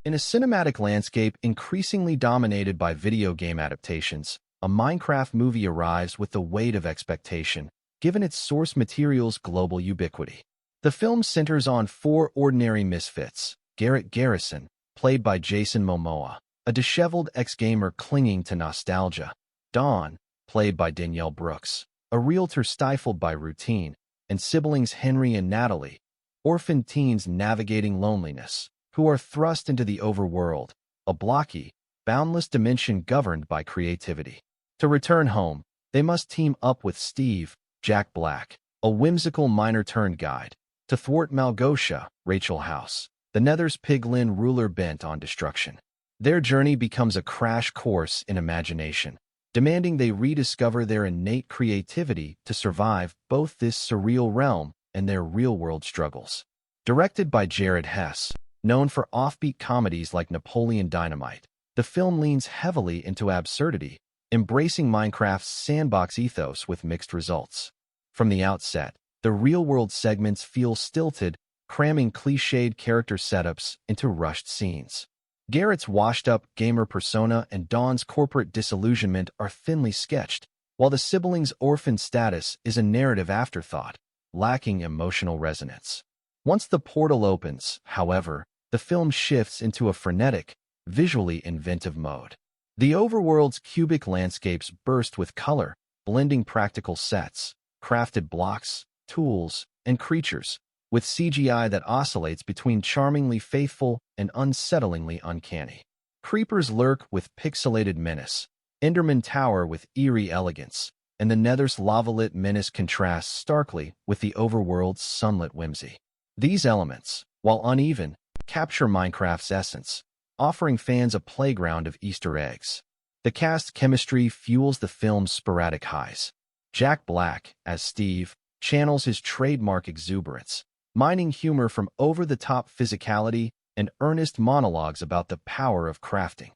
In a cinematic landscape increasingly dominated by video game adaptations, a Minecraft movie arrives with the weight of expectation, given its source material's global ubiquity. The film centers on four ordinary misfits: Garrett Garrison, played by Jason Momoa, a disheveled ex-gamer clinging to nostalgia; Dawn, played by Danielle Brooks, a realtor stifled by routine; and siblings Henry and Natalie, orphaned teens navigating loneliness, who are thrust into the overworld, a blocky, boundless dimension governed by creativity. To return home, they must team up with Steve, Jack Black, a whimsical miner-turned-guide, to thwart Malgosia, Rachel House, the Nether's piglin ruler bent on destruction. Their journey becomes a crash course in imagination, demanding they rediscover their innate creativity to survive both this surreal realm and their real-world struggles. Directed by Jared Hess, known for offbeat comedies like Napoleon Dynamite, the film leans heavily into absurdity, embracing Minecraft's sandbox ethos with mixed results. From the outset, the real-world segments feel stilted, cramming cliched character setups into rushed scenes. Garrett's washed-up gamer persona and Dawn's corporate disillusionment are thinly sketched, while the siblings' orphan status is a narrative afterthought, lacking emotional resonance. Once the portal opens, however, the film shifts into a frenetic, visually inventive mode. The overworld's cubic landscapes burst with color, blending practical sets, crafted blocks, tools, and creatures, with CGI that oscillates between charmingly faithful and unsettlingly uncanny. Creepers lurk with pixelated menace, Enderman tower with eerie elegance, and the Nether's lava-lit menace contrasts starkly with the overworld's sunlit whimsy. These elements, while uneven, capture Minecraft's essence, offering fans a playground of Easter eggs. The cast's chemistry fuels the film's sporadic highs. Jack Black, as Steve, channels his trademark exuberance, mining humor from over-the-top physicality and earnest monologues about the power of crafting.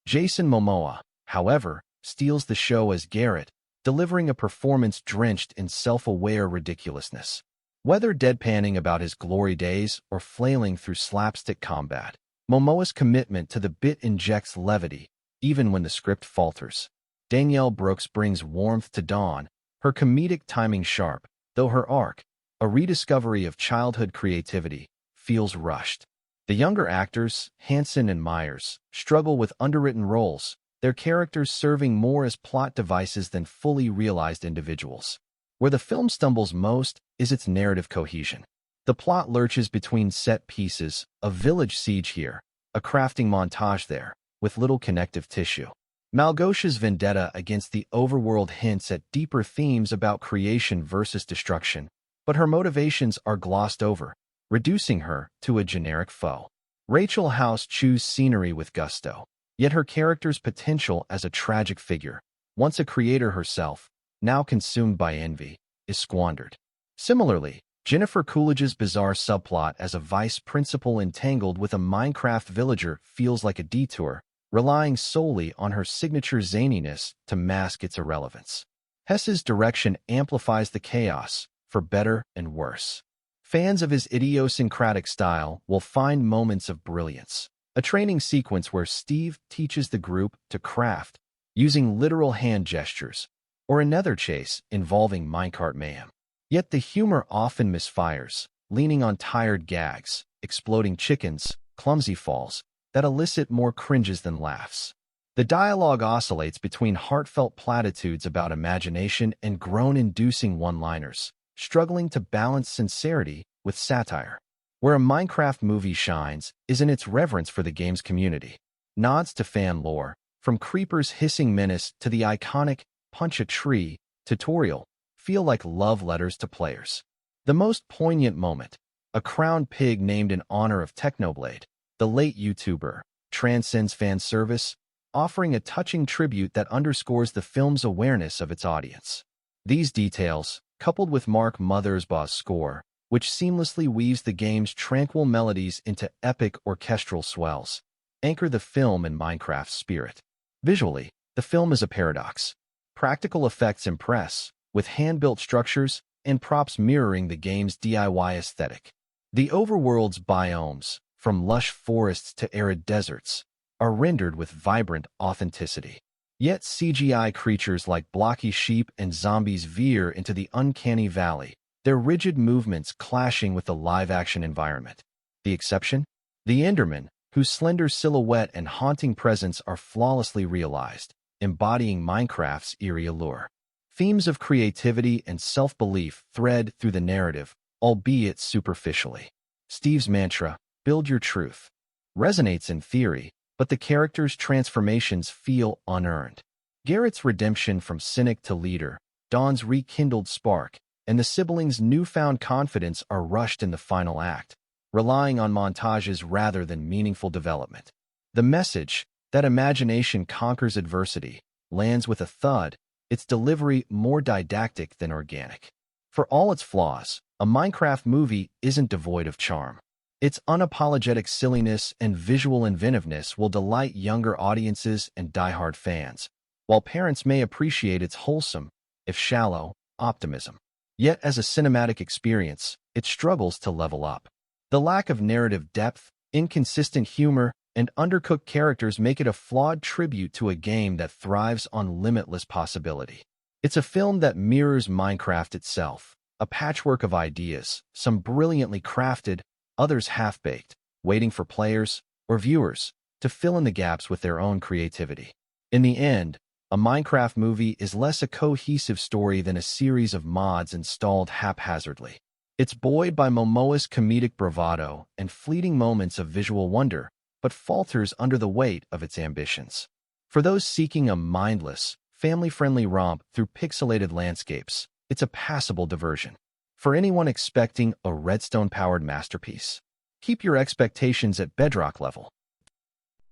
Jason Momoa, however, steals the show as Garrett, delivering a performance drenched in self-aware ridiculousness. Whether deadpanning about his glory days or flailing through slapstick combat, Momoa's commitment to the bit injects levity, even when the script falters. Danielle Brooks brings warmth to Dawn, her comedic timing sharp, though her arc, a rediscovery of childhood creativity, feels rushed. The younger actors, Hansen and Myers, struggle with underwritten roles, their characters serving more as plot devices than fully realized individuals. Where the film stumbles most is its narrative cohesion. The plot lurches between set pieces, a village siege here, a crafting montage there, with little connective tissue. Malgosia's vendetta against the overworld hints at deeper themes about creation versus destruction, but her motivations are glossed over, reducing her to a generic foe. Rachel House chews scenery with gusto, yet her character's potential as a tragic figure, once a creator herself, now consumed by envy, is squandered. Similarly, Jennifer Coolidge's bizarre subplot as a vice principal entangled with a Minecraft villager feels like a detour, relying solely on her signature zaniness to mask its irrelevance. Hess's direction amplifies the chaos, for better and worse. Fans of his idiosyncratic style will find moments of brilliance. A training sequence where Steve teaches the group to craft, using literal hand gestures, or another chase involving minecart mayhem. Yet the humor often misfires, leaning on tired gags, exploding chickens, clumsy falls, that elicit more cringes than laughs. The dialogue oscillates between heartfelt platitudes about imagination and groan-inducing one-liners, struggling to balance sincerity with satire. Where a Minecraft movie shines is in its reverence for the game's community. Nods to fan lore, from Creeper's hissing menace to the iconic Punch a Tree tutorial, feel like love letters to players. The most poignant moment, a crowned pig named in honor of Technoblade, the late YouTuber, transcends fan service, offering a touching tribute that underscores the film's awareness of its audience. These details, coupled with Mark Mothersbaugh's score, which seamlessly weaves the game's tranquil melodies into epic orchestral swells, anchor the film in Minecraft's spirit. Visually, the film is a paradox. Practical effects impress, with hand-built structures and props mirroring the game's DIY aesthetic. The overworld's biomes, from lush forests to arid deserts, are rendered with vibrant authenticity. Yet CGI creatures like blocky sheep and zombies veer into the uncanny valley, their rigid movements clashing with the live-action environment. The exception? The Enderman, whose slender silhouette and haunting presence are flawlessly realized, embodying Minecraft's eerie allure. Themes of creativity and self-belief thread through the narrative, albeit superficially. Steve's mantra, "Build your truth," resonates in theory, but the character's transformations feel unearned. Garrett's redemption from cynic to leader, Dawn's rekindled spark, and the siblings' newfound confidence are rushed in the final act, relying on montages rather than meaningful development. The message, that imagination conquers adversity, lands with a thud, its delivery more didactic than organic. For all its flaws, a Minecraft movie isn't devoid of charm. Its unapologetic silliness and visual inventiveness will delight younger audiences and diehard fans, while parents may appreciate its wholesome, if shallow, optimism. Yet as a cinematic experience, it struggles to level up. The lack of narrative depth, inconsistent humor, and undercooked characters make it a flawed tribute to a game that thrives on limitless possibility. It's a film that mirrors Minecraft itself, a patchwork of ideas, some brilliantly crafted, others half-baked, waiting for players, or viewers, to fill in the gaps with their own creativity. In the end, a Minecraft movie is less a cohesive story than a series of mods installed haphazardly. It's buoyed by Momoa's comedic bravado and fleeting moments of visual wonder, but falters under the weight of its ambitions. For those seeking a mindless, family-friendly romp through pixelated landscapes, it's a passable diversion. For anyone expecting a Redstone-powered masterpiece, keep your expectations at bedrock level.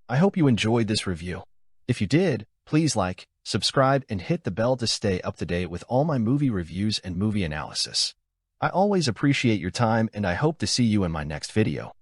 I hope you enjoyed this review. If you did, please like, subscribe, and hit the bell to stay up to date with all my movie reviews and movie analysis. I always appreciate your time, and I hope to see you in my next video.